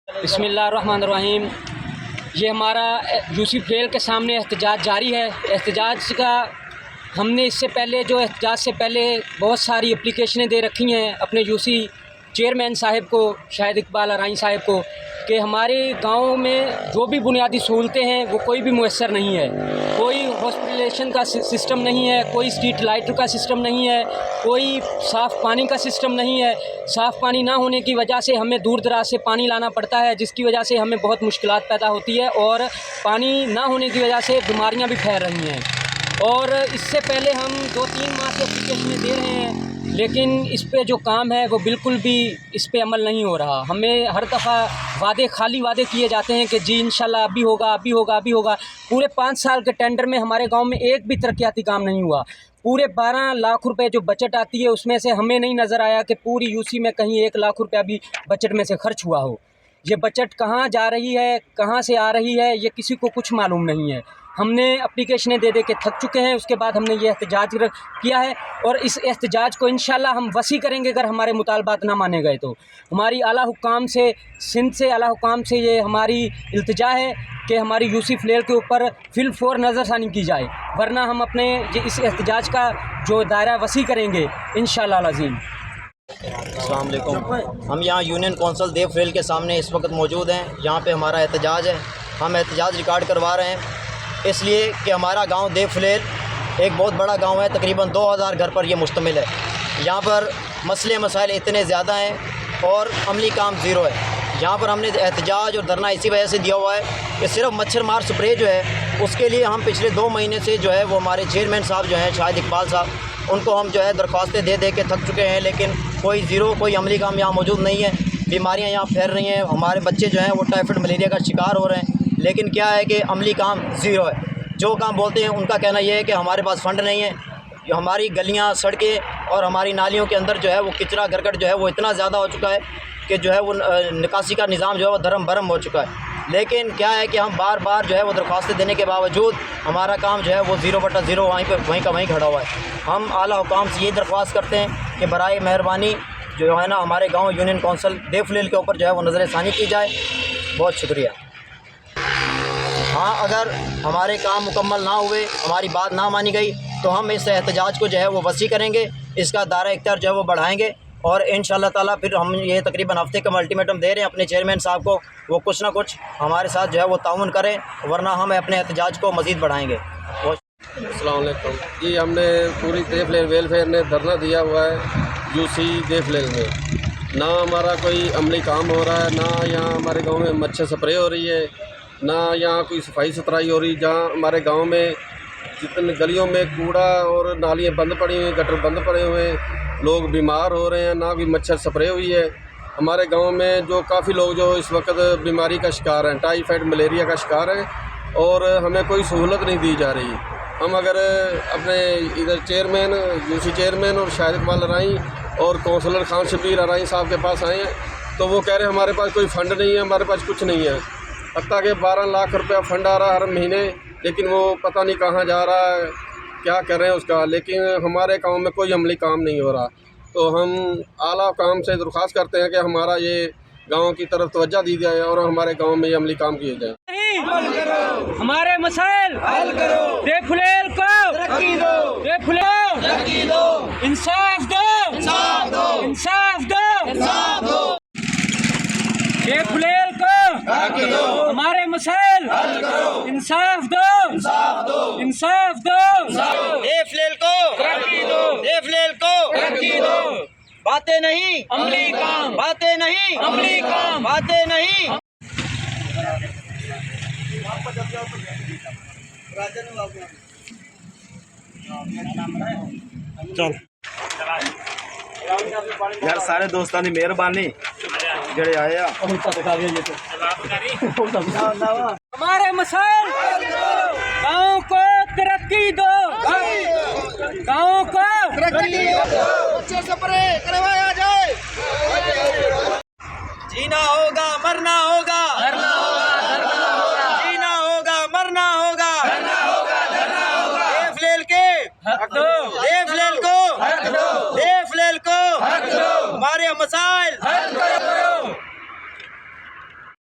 बिस्मिल्लाहिर्रहमानिर्रहीम। ये हमारा यूसी फ्लेल के सामने एहतजाज जारी है। एहतजाज का हमने इससे पहले एहतजाज से पहले बहुत सारी एप्लीकेशनें दे रखी हैं अपने यूसी चेयरमैन साहब को, शाहिद इकबाल अराई साहब को, कि हमारे गाँव में जो भी बुनियादी सहूलतें हैं वो कोई भी मुयस्सर नहीं है। कोई हॉस्पिटलेशन का सिस्टम नहीं है, कोई स्ट्रीट लाइट का सिस्टम नहीं है, कोई साफ़ पानी का सिस्टम नहीं है। साफ़ पानी ना होने की वजह से हमें दूर दराज से पानी लाना पड़ता है, जिसकी वजह से हमें बहुत मुश्किलात पैदा होती है और पानी ना होने की वजह से बीमारियां भी फैल रही हैं। और इससे पहले हम 2-3 माह से एप्लीकेशनें दे रहे हैं, लेकिन इस पे जो काम है वो बिल्कुल भी इस पे अमल नहीं हो रहा। हमें हर दफ़ा खाली वादे किए जाते हैं कि जी इंशाल्लाह अभी होगा, अभी होगा, अभी होगा। पूरे 5 साल के टेंडर में हमारे गांव में एक भी तरक्याती काम नहीं हुआ। पूरे 12 लाख रुपए जो बजट आती है उसमें से हमें नहीं नज़र आया कि पूरी यूसी में कहीं 1 लाख रुपया भी बजट में से खर्च हुआ हो। ये बजट कहाँ जा रही है, कहाँ से आ रही है, ये किसी को कुछ मालूम नहीं है। हमने एप्लीकेशनें दे के थक चुके हैं। उसके बाद हमने ये एहतजाज किया है और इस एहतजाज को इंशाल्लाह हम वसी करेंगे अगर हमारे मुतालबात ना माने गए तो। हमारी आला हुक्काम से, सिंध से आला हुक्काम से ये हमारी इल्तिजा है कि हमारी यूसी फ्लेल के ऊपर फिलफौर नज़रसानी की जाए, वरना हम अपने इस एहतजाज का जो दायरा वसी करेंगे इंशाल्लाह अज़ीम। अस्सलाम वालेकुम। हम यहाँ यूनियन कौंसिल देव फ्लेल के सामने इस वक्त मौजूद हैं। यहाँ पे हमारा एहतजाज है। हम एहतजाज रिकॉर्ड करवा रहे हैं इसलिए कि हमारा गांव देव फ्लेल एक बहुत बड़ा गांव है, तकरीबन 2000 घर पर यह मुश्तमिल है। यहाँ पर मसले मसाइल इतने ज़्यादा हैं और अमली काम ज़ीरो है। यहाँ पर हमने एहतजाज और धरना इसी वजह से दिया हुआ है कि सिर्फ मच्छर मार स्प्रे जो है उसके लिए हम पिछले 2 महीने से जो है वो हमारे चेयरमैन साहब जो हैं शाहिद इकबाल साहब, उनको हम जो है दरख्वास्तें दे के थक चुके हैं, लेकिन कोई अमली काम यहाँ मौजूद नहीं है। बीमारियाँ यहाँ फैल रही हैं, हमारे बच्चे जो हैं वो टाइफाइड मलेरिया का शिकार हो रहे हैं, लेकिन क्या है कि अमली काम ज़ीरो है। जो काम बोलते हैं उनका कहना यह है कि हमारे पास फ़ंड नहीं है। हमारी गलियाँ, सड़कें और हमारी नालियों के अंदर जो है वो कचरा करकट जो है वो इतना ज़्यादा हो चुका है कि जो है वो निकासी का निज़ाम जो है वो धर्म भरम हो चुका है। लेकिन क्या है कि हम बार बार जो है वो दरख्वास्तें देने के बावजूद हमारा काम जो है वो 0/0 वहीं का वहीं खड़ा हुआ है। हम आला हुकाम से ये दरख्वास्त करते हैं कि बराए मेहरबानी जो है ना हमारे गाँव यूनियन कौंसिल देव फ्लेल के ऊपर जो है वो नज़र षानी की जाए। बहुत शुक्रिया। हाँ, अगर हमारे काम मुकम्मल ना हुए, हमारी बात ना मानी गई तो हम इस एहतजाज को जो है वो वसी करेंगे, इसका दायरा इख्तियार जो है वो बढ़ाएंगे और इंशाअल्लाह ताला फिर हम ये तकरीबन हफ्ते का अल्टीमेटम दे रहे हैं अपने चेयरमैन साहब को, वो कुछ ना कुछ हमारे साथ जो है वो ताउन करें, वरना हम अपने एहतजाज को मज़ीद बढ़ाएंगे। अस्सलाम वालेकुम जी। हमने पूरी देव फ्लेल वेलफेयर ने धरना दिया हुआ है यूसी देव फ्लेल में। ना हमारा कोई अमली काम हो रहा है, ना यहाँ हमारे गाँव में मच्छर स्प्रे हो रही है, ना यहाँ कोई सफाई सुथराई हो रही। जहाँ हमारे गांव में जितने गलियों में कूड़ा और नालियाँ बंद पड़ी हुई, गटर बंद पड़े हुए हैं, लोग बीमार हो रहे हैं, ना कोई मच्छर स्प्रे हुई है। हमारे गांव में जो काफ़ी लोग जो इस वक्त बीमारी का शिकार हैं, टाइफाइड मलेरिया का शिकार हैं और हमें कोई सहूलत नहीं दी जा रही। हम अगर अपने इधर चेयरमैन, यूसी चेयरमैन और शाहिद इकबाल अराई और कौंसलर खान शबीर अराई साहब के पास आए हैं तो वो कह रहे हैं हमारे पास कोई फ़ंड नहीं है, हमारे पास कुछ नहीं है। हत्ता के 12 लाख रुपया फ़ंड आ रहा है हर महीने, लेकिन वो पता नहीं कहाँ जा रहा है, क्या कर रहे हैं उसका। लेकिन हमारे गांव में कोई अमली काम नहीं हो रहा। तो हम आला काम से दरख्वास्त करते हैं कि हमारा ये गांव की तरफ तवज्जो दी जाए और हमारे गांव में ये अमली काम किए जाए। हमारे मसाइल हल करो, देव फ्लेल को तरक्की दो, देव फ्लेल तरक्की दो, इंसाफ दो, इंसाफ दो, इंसाफ दो, इंसाफ दो, देव फ्लेल को तरक्की दो, हमारे मसाइल हल करो, इंसाफ दो, इंसाफ दो, इंसाफ दो, देव फ्लेल को तरक्की दो, देव फ्लेल को तरक्की दो। बातें नहीं अमली काम, बातें नहीं अमली काम, बातें नहीं। चल यार, सारे दोस्तों की मेहरबानी जड़े आए। हमारे मसाइल गाँव को तरक्की दो, गाँव को तरक्की दो, बच्चे स्प्रे करवाया जाए। जीना होगा, मरना होगा, धरना होगा, धरना होगा, जीना होगा, मरना होगा, धरना होगा, धरना होगा। देव फ्लेल के हक दो, देव फ्लेल को हक दो, देव फ्लेल को हक दो, हमारे मसाइल हल करो।